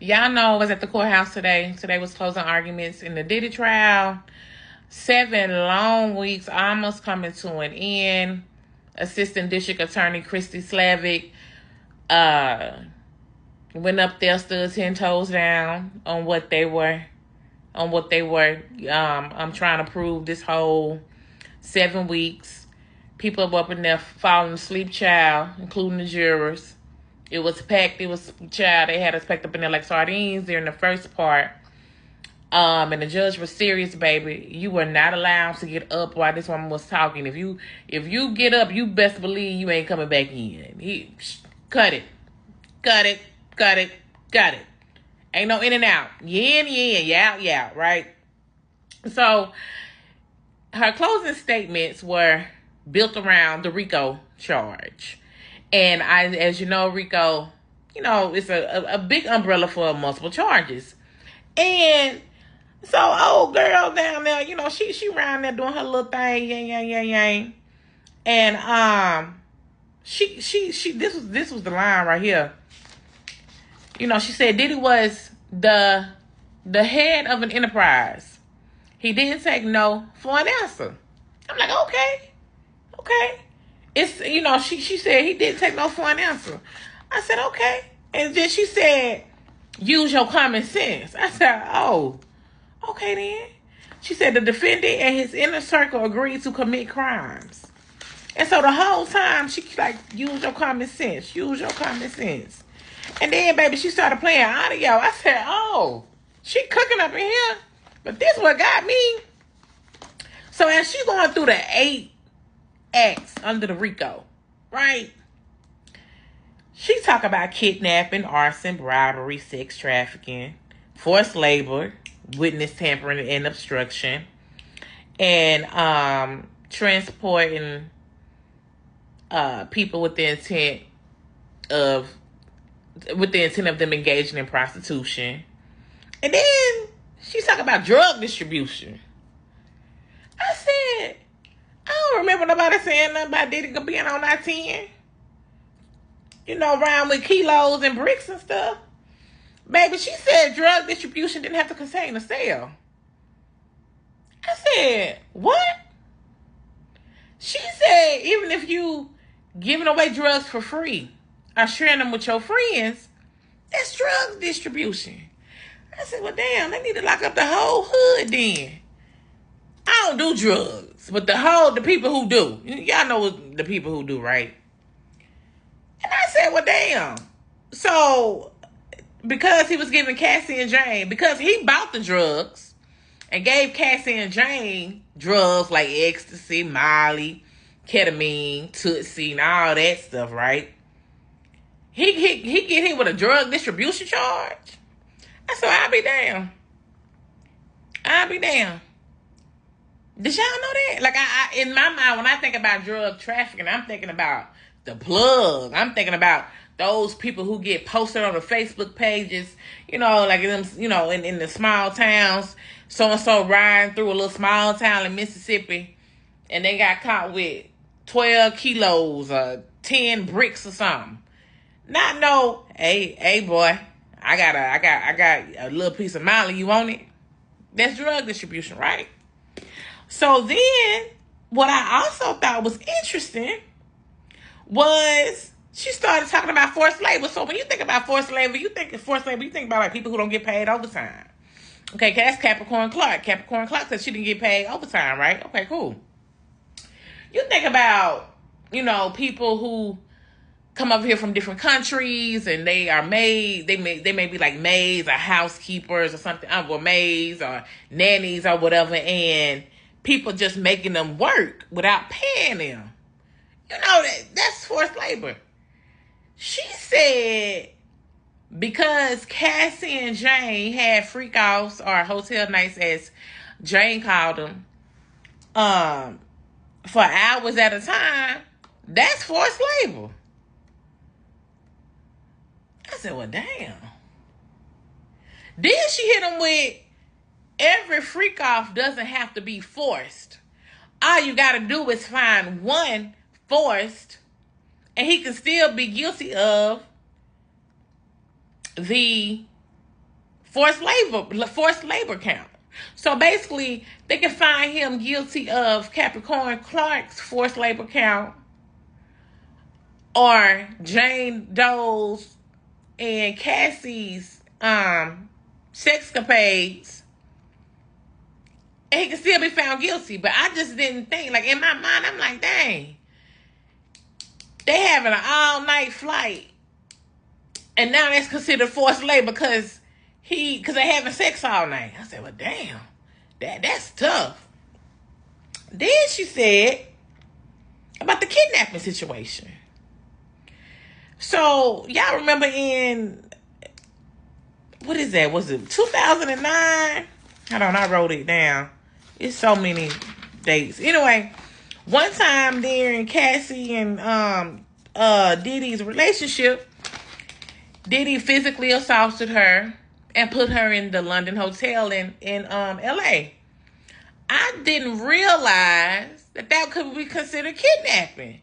Y'all know I was at the courthouse today. Today was closing arguments in the Diddy Trial. 7 long weeks almost coming to an end. Assistant District Attorney Christy Slavik went up there, stood 10 toes down on what they were I'm trying to prove this whole 7 weeks. People were up in there falling asleep, child, including the jurors. It was packed. It was, child, they had us packed up in there like sardines during the first part. And the judge was serious, baby. You were not allowed to get up while this woman was talking. If you get up, you best believe you ain't coming back in. Cut it. Ain't no in and out. You in, you out, right? So her closing statements were built around the RICO charge. And as you know, RICO, it's a big umbrella for multiple charges. And so old girl down there, she around there doing her little thing, yang. And this was the line right here. She said Diddy was the head of an enterprise. He didn't take no for an answer. I'm like, okay. It's, she said he didn't take no for an answer. I said, okay. And then she said, use your common sense. I said, oh, okay then. She said the defendant and his inner circle agreed to commit crimes. And so the whole time, she like, use your common sense. And then, baby, she started playing audio. I said, oh, she cooking up in here. But this what got me. So as she going through the 8 acts under the RICO, right? She talk about kidnapping, arson, bribery, sex trafficking, forced labor, witness tampering and obstruction, and transporting people with the intent of them engaging in prostitution. And then she talk about drug distribution. I said, I don't remember nobody saying nothing about Diddy being on that 10. Around with kilos and bricks and stuff. Baby, she said drug distribution didn't have to contain a sale. I said, what? She said, even if you giving away drugs for free or sharing them with your friends, that's drug distribution. I said, well, damn, they need to lock up the whole hood then. I don't do drugs, but the people who do. Y'all know the people who do, right? And I said, well, damn. So, because he was giving Cassie and Jane, because he bought the drugs and gave Cassie and Jane drugs like ecstasy, Molly, ketamine, Tootsie, and all that stuff, right? He get hit with a drug distribution charge. I said, I'll be damn. Did y'all know that? Like, I in my mind, when I think about drug trafficking, I'm thinking about the plug. I'm thinking about those people who get posted on the Facebook pages, like them, in the small towns, so-and-so riding through a little small town in Mississippi, and they got caught with 12 kilos or 10 bricks or something. Not no, hey boy, I got a little piece of Molly, you want it? That's drug distribution, right? So then, what I also thought was interesting was she started talking about forced labor. So when you think about forced labor, you think about like people who don't get paid overtime. Okay, that's Capricorn Clark. Capricorn Clark said she didn't get paid overtime, right? Okay, cool. You think about, people who come over here from different countries and they may be like maids or housekeepers or something, or maids or nannies or whatever, and people just making them work without paying them. That's forced labor. She said because Cassie and Jane had freak offs or hotel nights, as Jane called them, for hours at a time, that's forced labor. I said, well, damn. Then she hit him with, every freak off doesn't have to be forced. All you got to do is find one forced, and he can still be guilty of the forced labor count. So basically, they can find him guilty of Capricorn Clark's forced labor count, or Jane Doe's and Cassie's sexcapades, and he can still be found guilty. But I just didn't think, like, in my mind, I'm like, dang, they having an all-night flight, and now that's considered forced labor because they having sex all night. I said, well, damn, that's tough. Then she said about the kidnapping situation. So, y'all remember in, what is that? Was it 2009? Hold on, I wrote it down. It's so many dates. Anyway, one time during Cassie and Diddy's relationship, Diddy physically assaulted her and put her in the London hotel in LA. I didn't realize that could be considered kidnapping.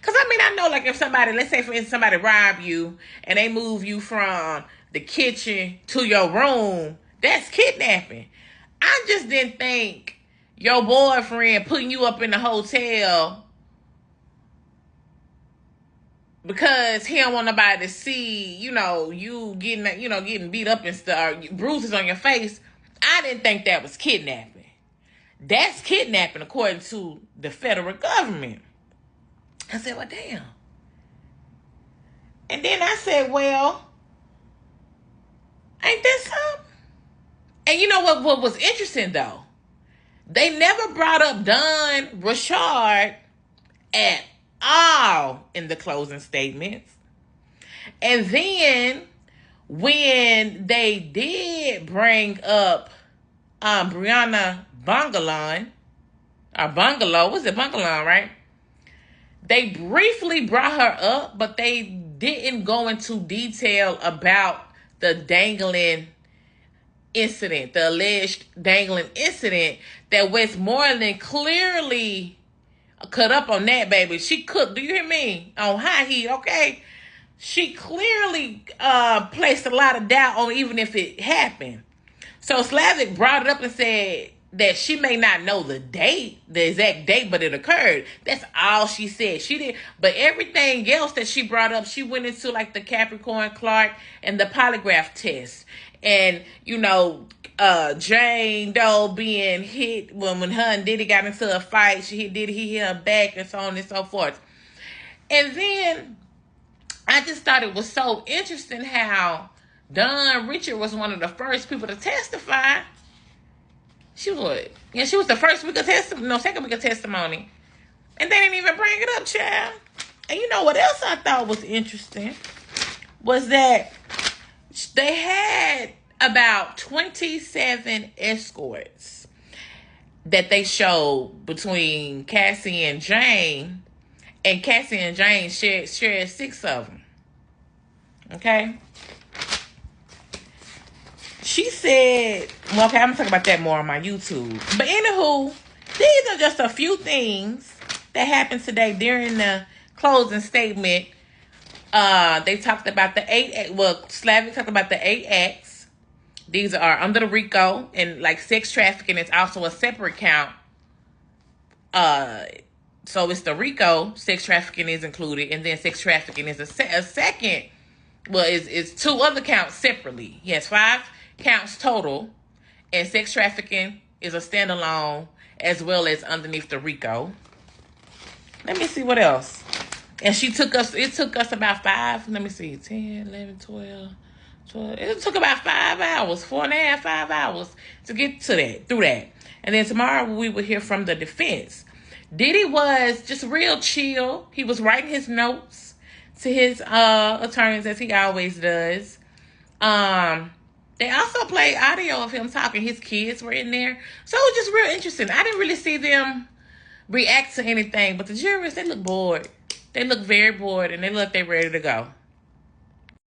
Because, I mean, I know, like, if somebody, let's say, for instance, somebody rob you and they move you from the kitchen to your room, that's kidnapping. I just didn't think your boyfriend putting you up in the hotel because he don't want nobody to see, you getting beat up and stuff, or bruises on your face. I didn't think that was kidnapping. That's kidnapping according to the federal government. I said, well, damn. And then I said, well, ain't that something? And you know what was interesting, though? They never brought up Don Richard at all in the closing statements. And then when they did bring up Brianna Bungalow, was it Bungalow, right? They briefly brought her up, but they didn't go into detail about the dangling incident, the alleged dangling incident that Westmoreland clearly cut up on that, baby. She cooked, do you hear me? On high heat, okay? She clearly placed a lot of doubt on even if it happened. So Slavik brought it up and said that she may not know the exact date, but it occurred. That's all she said. She did, but everything else that she brought up, she went into, like, the Capricorn Clark and the polygraph test. And, Jane Doe being hit when her and Diddy got into a fight. He hit her back and so on and so forth. And then I just thought it was so interesting how Don Richard was one of the first people to testify. She was the first week of second week of testimony. And they didn't even bring it up, child. And you know what else I thought was interesting? Was that they had about 27 escorts that they showed between Cassie and Jane. And Cassie and Jane shared 6 of them. Okay? She said, well, okay, I'm going to talk about that more on my YouTube. But anywho, these are just a few things that happened today during the closing statement. They talked about the 8, Slavik talked about the 8 acts. These are under the RICO, and like sex trafficking is also a separate count. So it's the RICO, sex trafficking is included, and then sex trafficking is a second, it's 2 other counts separately. He has 5 counts total, and sex trafficking is a standalone as well as underneath the RICO. Let me see what else. And it took us about 5, let me see, 10, 11, 12. It took about 5 hours, 4.5, 5 hours to get through that. And then tomorrow we will hear from the defense. Diddy was just real chill. He was writing his notes to his attorneys as he always does. They also played audio of him talking. His kids were in there. So it was just real interesting. I didn't really see them react to anything, but the jurors, they look bored. They look very bored, and they look like they're ready to go.